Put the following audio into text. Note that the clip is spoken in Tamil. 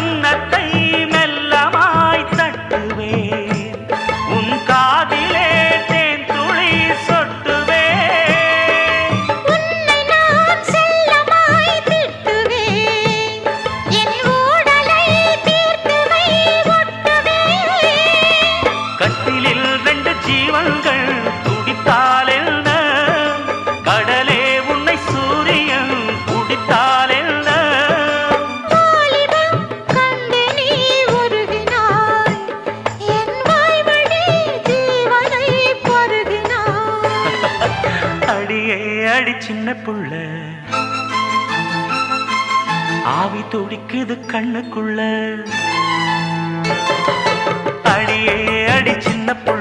கன்னத்தை மெல்லமாய் தட்டுவேன், உன் காதிலே தேன் துளி சொட்டுவேன். உன்னை நான் செல்லமாய் திட்டுவேன், என் ஊடலை தீர்த்துவை ஒட்டுவேன். கட்டிலில் 2 ஜீவன்கள் துடித்தால் என்ன, கடலே உன்னை சூரியன் குடித்தால் என்ன. வாலிபம் கண்டு நீ உருகினாய், என் வாய்வழி ஜீவனை பருகினாய். அடியே அடி சின்ன புள்ள, ஆவி துடிக்குது கண்ணுக்குள்ள. அடியே அடி சின்ன புள்ள,